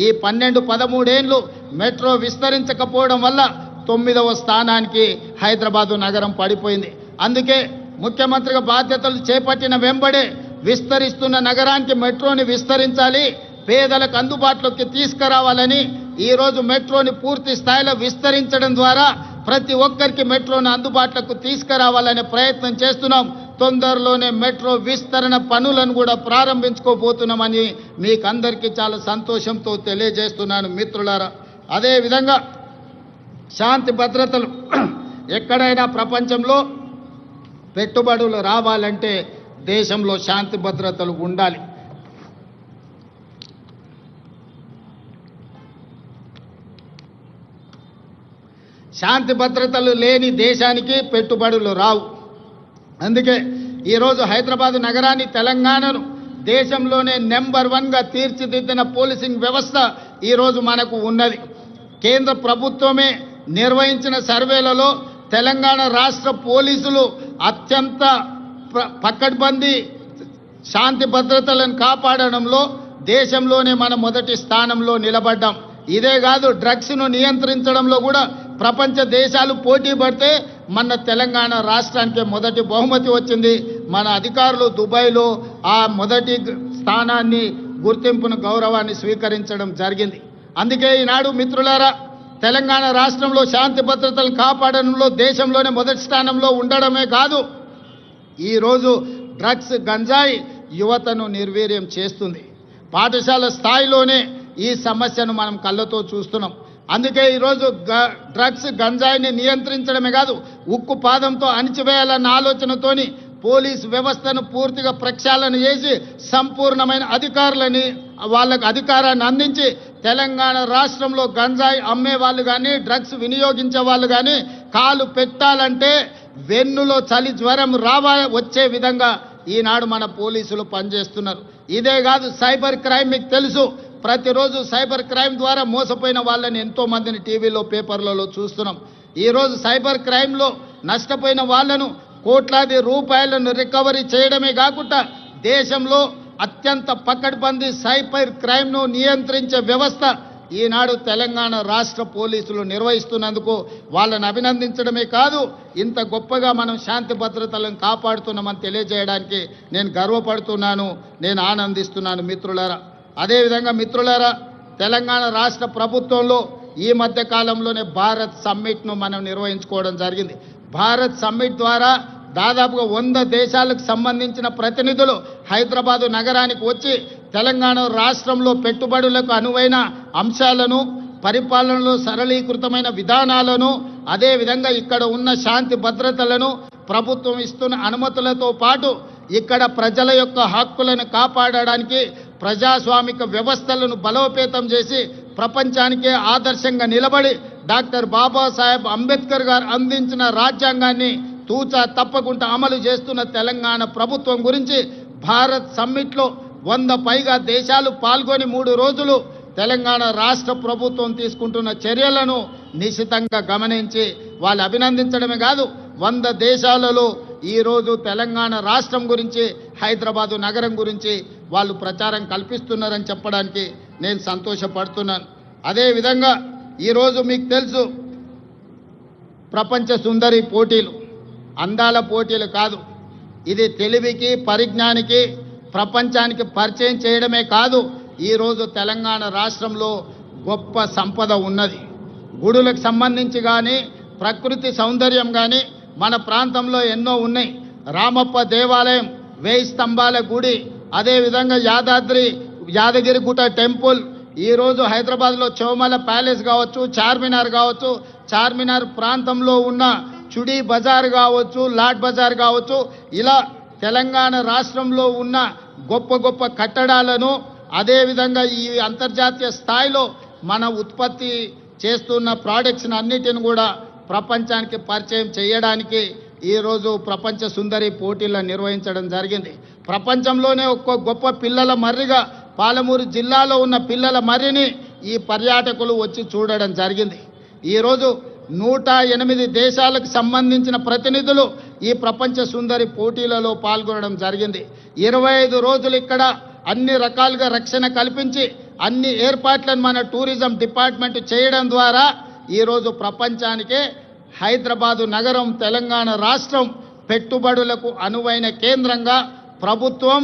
ఈ 12-13 ఏళ్ళు మెట్రో విస్తరించకపోవడం వల్ల 9వ స్థానానికి హైదరాబాదు నగరం పడిపోయింది. అందుకే ముఖ్యమంత్రిగా బాధ్యతలు చేపట్టిన వెంబడే విస్తరిస్తున్న నగరానికి మెట్రోని విస్తరించాలి, పేదలకు అందుబాటులోకి తీసుకురావాలని ఈరోజు మెట్రోని పూర్తి స్థాయిలో విస్తరించడం ద్వారా ప్రతి ఒక్కరికి మెట్రోని అందుబాటులోకి తీసుకురావాలనే ప్రయత్నం చేస్తున్నాం. తొందరలోనే మెట్రో విస్తరణ పనులను కూడా ప్రారంభించుకోబోతున్నామని మీకు అందరికీ చాలా సంతోషంతో తెలియజేస్తున్నాను మిత్రులారా. అదేవిధంగా శాంతి భద్రతలు ఎక్కడైనా ప్రపంచంలో పెట్టుబడులు రావాలంటే దేశంలో శాంతి భద్రతలు ఉండాలి. శాంతి భద్రతలు లేని దేశానికి పెట్టుబడులు రావు. అందుకే ఈరోజు హైదరాబాద్ నగరాన్ని, తెలంగాణను దేశంలోనే నెంబర్ 1గా తీర్చిదిద్దిన పోలీసింగ్ వ్యవస్థ ఈరోజు మనకు ఉన్నది. కేంద్ర ప్రభుత్వమే నిర్వహించిన సర్వేలలో తెలంగాణ రాష్ట్ర పోలీసులు అత్యంత పకడ్బందీ శాంతి భద్రతలను కాపాడడంలో దేశంలోనే మన మొదటి స్థానంలో నిలబడ్డాం. ఇదే కాదు, డ్రగ్స్ను నియంత్రించడంలో కూడా ప్రపంచ దేశాలు పోటీ పడితే మన తెలంగాణ రాష్ట్రానికి మొదటి బహుమతి వచ్చింది. మన అధికారులు దుబాయ్లో ఆ మొదటి స్థానాన్ని, గుర్తింపును, గౌరవాన్ని స్వీకరించడం జరిగింది. అందుకే ఈనాడు మిత్రులారా, తెలంగాణ రాష్ట్రంలో శాంతి భద్రతలను కాపాడడంలో దేశంలోనే మొదటి స్థానంలో ఉండడమే కాదు, ఈరోజు డ్రగ్స్, గంజాయి యువతను నిర్వీర్యం చేస్తుంది. పాఠశాల స్థాయిలోనే ఈ సమస్యను మనం కళ్ళతో చూస్తున్నాం. అందుకే ఈరోజు డ్రగ్స్, గంజాయిని నియంత్రించడమే కాదు, ఉక్కు పాదంతో అణిచివేయాలన్న ఆలోచనతోని పోలీస్ వ్యవస్థను పూర్తిగా ప్రక్షాళన చేసి సంపూర్ణమైన అధికారులని వాళ్ళకు అధికారాన్ని అందించి తెలంగాణ రాష్ట్రంలో గంజాయి అమ్మే వాళ్ళు కానీ డ్రగ్స్ వినియోగించే వాళ్ళు కానీ కాలు పెట్టాలంటే వెన్నులో చలి జ్వరం వచ్చే విధంగా ఈనాడు మన పోలీసులు పనిచేస్తున్నారు. ఇదే కాదు, సైబర్ క్రైమ్ మీకు తెలుసు. ప్రతిరోజు సైబర్ క్రైమ్ ద్వారా మోసపోయిన వాళ్ళని ఎంతో మందిని టీవీలో పేపర్లలో చూస్తున్నాం. ఈరోజు సైబర్ క్రైమ్లో నష్టపోయిన వాళ్ళను కోట్లాది రూపాయలను రికవరీ చేయడమే కాకుండా దేశంలో అత్యంత పకడ్బందీ సైబర్ క్రైమ్ను నియంత్రించే వ్యవస్థ ఈనాడు తెలంగాణ రాష్ట్ర పోలీసులు నిర్వహిస్తున్నందుకు వాళ్ళని అభినందించడమే కాదు, ఇంత గొప్పగా మనం శాంతి భద్రతలను కాపాడుతున్నామని తెలియజేయడానికి నేను గర్వపడుతున్నాను, నేను ఆనందిస్తున్నాను మిత్రులారా. అదేవిధంగా మిత్రులారా, తెలంగాణ రాష్ట్ర ప్రభుత్వంలో ఈ మధ్య కాలంలోనే భారత్ సమ్మిట్ను మనం నిర్వహించుకోవడం జరిగింది. భారత్ సమ్మిట్ ద్వారా దాదాపుగా 100 దేశాలకు సంబంధించిన ప్రతినిధులు హైదరాబాదు నగరానికి వచ్చి తెలంగాణ రాష్ట్రంలో పెట్టుబడులకు అనువైన అంశాలను, పరిపాలనలో సరళీకృతమైన విధానాలను, అదేవిధంగా ఇక్కడ ఉన్న శాంతి భద్రతలను, ప్రభుత్వం ఇస్తున్న అనుమతులతో పాటు ఇక్కడ ప్రజల యొక్క హక్కులను కాపాడడానికి ప్రజాస్వామిక వ్యవస్థలను బలోపేతం చేసి ప్రపంచానికే ఆదర్శంగా నిలబడి డాక్టర్ బాబాసాహెబ్ అంబేద్కర్ గారు అందించిన రాజ్యాంగాన్ని తూచా తప్పకుండా అమలు చేస్తున్న తెలంగాణ ప్రభుత్వం గురించి భారత్ సమ్మిట్లో 100 పైగా దేశాలు పాల్గొని 3 రోజులు తెలంగాణ రాష్ట్ర ప్రభుత్వం తీసుకుంటున్న చర్యలను నిశితంగా గమనించి వాళ్ళు అభినందించడమే కాదు, 100 దేశాలలో ఈరోజు తెలంగాణ రాష్ట్రం గురించి, హైదరాబాదు నగరం గురించి వాళ్ళు ప్రచారం కల్పిస్తున్నారని చెప్పడానికి నేను సంతోషపడుతున్నాను. అదేవిధంగా ఈరోజు మీకు తెలుసు, ప్రపంచ సుందరి పోటీలు అందాల పోటీలు కాదు, ఇది తెలివికి పరిజ్ఞానికి ప్రపంచానికి పరిచయం చేయడమే కాదు, ఈరోజు తెలంగాణ రాష్ట్రంలో గొప్ప సంపద ఉన్నది. గుడులకు సంబంధించి కానీ, ప్రకృతి సౌందర్యం కానీ మన ప్రాంతంలో ఎన్నో ఉన్నాయి. రామప్ప దేవాలయం, 1000 స్తంభాల గుడి, అదేవిధంగా యాదగిరిగుట్ట టెంపుల్, ఈరోజు హైదరాబాద్లో చౌమల ప్యాలెస్ కావచ్చు, చార్మినార్ కావచ్చు, చార్మినార్ ప్రాంతంలో ఉన్న చుడీ బజార్ కావచ్చు, లాడ్ బజార్ కావచ్చు, ఇలా తెలంగాణ రాష్ట్రంలో ఉన్న గొప్ప గొప్ప కట్టడాలను, అదేవిధంగా ఈ అంతర్జాతీయ స్థాయిలో మన ఉత్పత్తి చేస్తున్న ప్రోడక్ట్స్ని అన్నిటిని కూడా ప్రపంచానికి పరిచయం చేయడానికి ఈరోజు ప్రపంచ సుందరి పోటీలను నిర్వహించడం జరిగింది. ప్రపంచంలోనే ఒక్క గొప్ప పిల్లల మర్రిగా పాలమూరు జిల్లాలో ఉన్న పిల్లల మర్రిని ఈ పర్యాటకులు వచ్చి చూడడం జరిగింది. ఈరోజు 108 దేశాలకు సంబంధించిన ప్రతినిధులు ఈ ప్రపంచ సుందరి పోటీలలో పాల్గొనడం జరిగింది. 25 రోజులు ఇక్కడ అన్ని రకాలుగా రక్షణ కల్పించి అన్ని ఏర్పాట్లను మన టూరిజం డిపార్ట్మెంట్ చేయడం ద్వారా ఈరోజు ప్రపంచానికే హైదరాబాదు నగరం, తెలంగాణ రాష్ట్రం పెట్టుబడులకు అనువైన కేంద్రంగా ప్రభుత్వం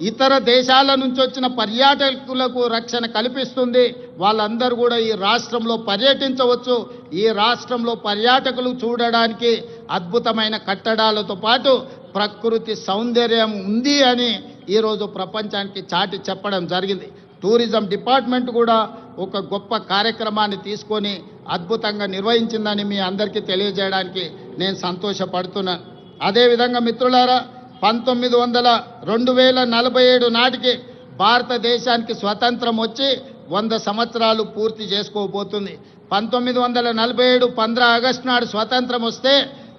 ఇతర దేశాల నుంచి వచ్చిన పర్యాటకులకు రక్షణ కల్పిస్తుంది. వాళ్ళందరూ కూడా ఈ రాష్ట్రంలో పర్యటించవచ్చు. ఈ రాష్ట్రంలో పర్యాటకులు చూడడానికి అద్భుతమైన కట్టడాలతో పాటు ప్రకృతి సౌందర్యం ఉంది అని ఈరోజు ప్రపంచానికి చాటి చెప్పడం జరిగింది. టూరిజం డిపార్ట్మెంట్ కూడా ఒక గొప్ప కార్యక్రమాన్ని తీసుకొని అద్భుతంగా నిర్వహించిందని మీ అందరికీ తెలియజేయడానికి నేను సంతోషపడుతున్నాను. అదేవిధంగా మిత్రులారా, 2047 నాటికి భారతదేశానికి స్వతంత్రం వచ్చి 100 సంవత్సరాలు పూర్తి చేసుకోబోతుంది. 1947 15 ఆగస్టు నాడు స్వతంత్రం వస్తే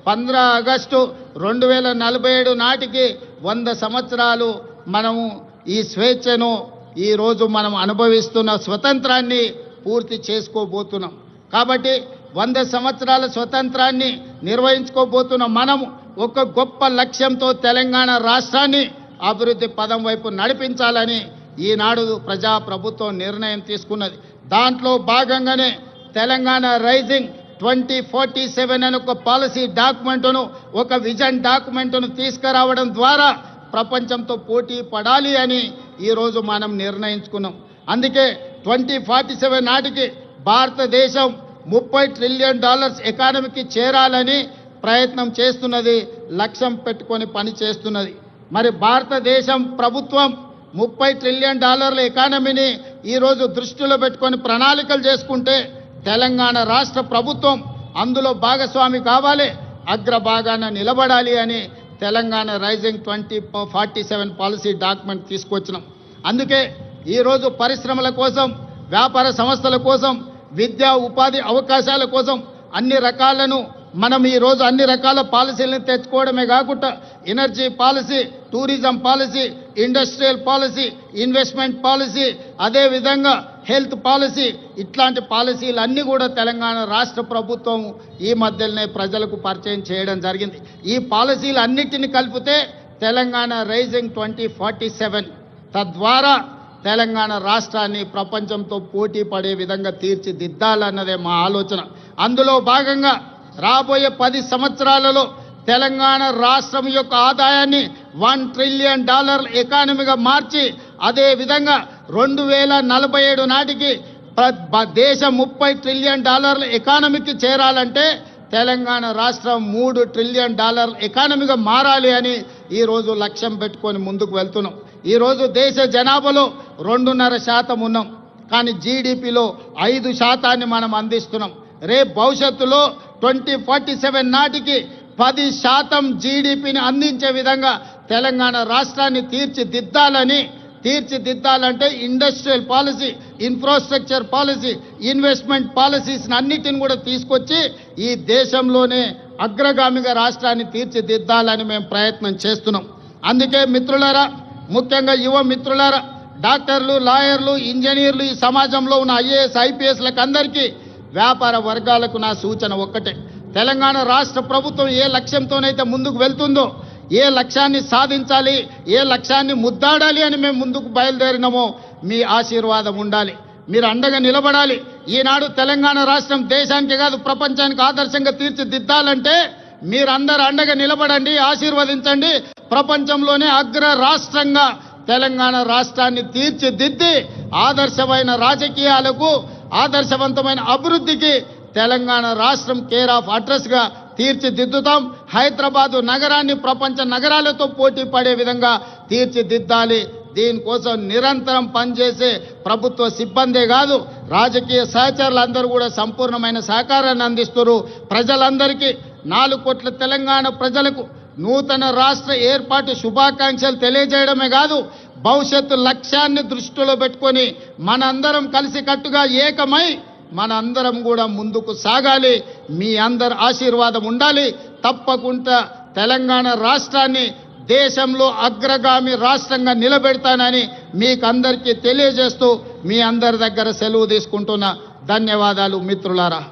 15 ఆగస్టు 2047 నాటికి 100 సంవత్సరాలు మనము ఈ స్వేచ్ఛను ఈరోజు మనం అనుభవిస్తున్న స్వతంత్రాన్ని పూర్తి చేసుకోబోతున్నాం. కాబట్టి 100 సంవత్సరాల స్వతంత్రాన్ని నిర్వహించుకోబోతున్న మనము ఒక గొప్ప లక్ష్యంతో తెలంగాణ రాష్ట్రాన్ని అభివృద్ధి పదం వైపు నడిపించాలని ఈనాడు ప్రజాప్రభుత్వం నిర్ణయం తీసుకున్నది. దాంట్లో భాగంగానే తెలంగాణ రైజింగ్ 2047 అనే ఒక పాలసీ డాక్యుమెంటును, ఒక విజన్ డాక్యుమెంటును తీసుకురావడం ద్వారా ప్రపంచంతో పోటీ పడాలి అని ఈరోజు మనం నిర్ణయించుకున్నాం. అందుకే 2047 నాటికి భారతదేశం $30 ట్రిలియన్ ఎకానమీకి చేరాలని ప్రయత్నం చేస్తున్నది, లక్ష్యం పెట్టుకొని పని చేస్తున్నది. మరి భారతదేశం ప్రభుత్వం $30 ట్రిలియన్ ఎకానమీని ఈరోజు దృష్టిలో పెట్టుకొని ప్రణాళికలు చేసుకుంటే తెలంగాణ రాష్ట్ర ప్రభుత్వం అందులో భాగస్వామి కావాలి, అగ్రభాగాన నిలబడాలి అని తెలంగాణ రైజింగ్ 2047 పాలసీ డాక్యుమెంట్ తీసుకొచ్చినాం. అందుకే ఈరోజు పరిశ్రమల కోసం, వ్యాపార సంస్థల కోసం, విద్యా ఉపాధి అవకాశాల కోసం అన్ని రకాలను మనం ఈరోజు అన్ని రకాల పాలసీలను తెచ్చుకోవడమే కాకుండా energy policy, tourism policy, industrial policy, investment policy, అదేవిధంగా హెల్త్ పాలసీ, ఇట్లాంటి పాలసీలు అన్నీ కూడా తెలంగాణ రాష్ట్ర ప్రభుత్వం ఈ మధ్యలోనే ప్రజలకు పరిచయం చేయడం జరిగింది. ఈ పాలసీలు అన్నిటిని కలిపితే తెలంగాణ రైజింగ్ 2047 తద్వారా తెలంగాణ రాష్ట్రాన్ని ప్రపంచంతో పోటీ పడే విధంగా తీర్చిదిద్దాలన్నదే మా ఆలోచన. అందులో భాగంగా రాబోయే 10 సంవత్సరాలలో తెలంగాణ రాష్ట్రం యొక్క ఆదాయాన్ని $1 ట్రిలియన్ ఎకానమీగా మార్చి, అదేవిధంగా 2047 నాటికి దేశం $30 ట్రిలియన్ ఎకానమీకి చేరాలంటే తెలంగాణ రాష్ట్రం $3 ట్రిలియన్ ఎకానమీగా మారాలి అని ఈరోజు లక్ష్యం పెట్టుకొని ముందుకు వెళ్తున్నాం. ఈరోజు దేశ జనాభాలో 2.5% ఉన్నాం, కానీ జీడిపిలో 5% మనం అందిస్తున్నాం. రేపు భవిష్యత్తులో 2047 నాటికి 10% జీడిపిని అందించే విధంగా తెలంగాణ రాష్ట్రాన్ని తీర్చిదిద్దాలంటే industrial policy, infrastructure policy, investment policies అన్నిటిని కూడా తీసుకొచ్చి ఈ దేశంలోనే అగ్రగామిగా రాష్ట్రాన్ని తీర్చిదిద్దాలని మేము ప్రయత్నం చేస్తున్నాం. అందుకే మిత్రులారా, ముఖ్యంగా యువ మిత్రులారా, డాక్టర్లు, లాయర్లు, ఇంజనీర్లు, ఈ సమాజంలో ఉన్న IAS, IPSలకు అందరికీ, వ్యాపార వర్గాలకు నా సూచన ఒక్కటే. తెలంగాణ రాష్ట్ర ప్రభుత్వం ఏ లక్ష్యంతోనైతే ముందుకు వెళ్తుందో, ఏ లక్ష్యాన్ని సాధించాలి, ఏ లక్ష్యాన్ని ముద్దాడాలి అని మేము ముందుకు బయలుదేరినామో మీ ఆశీర్వాదం ఉండాలి, మీరు అండగా నిలబడాలి. ఈనాడు తెలంగాణ రాష్ట్రం దేశానికి కాదు ప్రపంచానికి ఆదర్శంగా తీర్చిదిద్దాలంటే మీరందరూ అండగా నిలబడండి, ఆశీర్వదించండి. ప్రపంచంలోనే అగ్ర రాష్ట్రంగా తెలంగాణ రాష్ట్రాన్ని తీర్చిదిద్ది ఆదర్శమైన రాజకీయాలకు, ఆదర్శవంతమైన అభివృద్ధికి తెలంగాణ రాష్ట్రం కేర్ ఆఫ్ అడ్రస్గా తీర్చిదిద్దుతాం. హైదరాబాదు నగరాన్ని ప్రపంచ నగరాలతో పోటీ పడే విధంగా తీర్చిదిద్దాలి. దీనికోసం నిరంతరం పనిచేసే ప్రభుత్వ సిబ్బందే కాదు, రాజకీయ సహచరులందరూ కూడా సంపూర్ణమైన సహకారాన్ని అందిస్తారు. ప్రజలందరికీ 4 కోట్ల తెలంగాణ ప్రజలకు నూతన రాష్ట్ర ఏర్పాటు శుభాకాంక్షలు తెలియజేయడమే కాదు, భవిష్యత్తు లక్ష్యాన్ని దృష్టిలో పెట్టుకొని మనందరం కలిసికట్టుగా ఏకమై మనందరం కూడా ముందుకు సాగాలి. మీ అందరి ఆశీర్వాదం ఉండాలి. తప్పకుండా తెలంగాణ రాష్ట్రాన్ని దేశంలో అగ్రగామి రాష్ట్రంగా నిలబెడతానని మీకు అందరికీ తెలియజేస్తూ మీ అందరి దగ్గర సెలవు తీసుకుంటున్నా. ధన్యవాదాలు మిత్రులారా.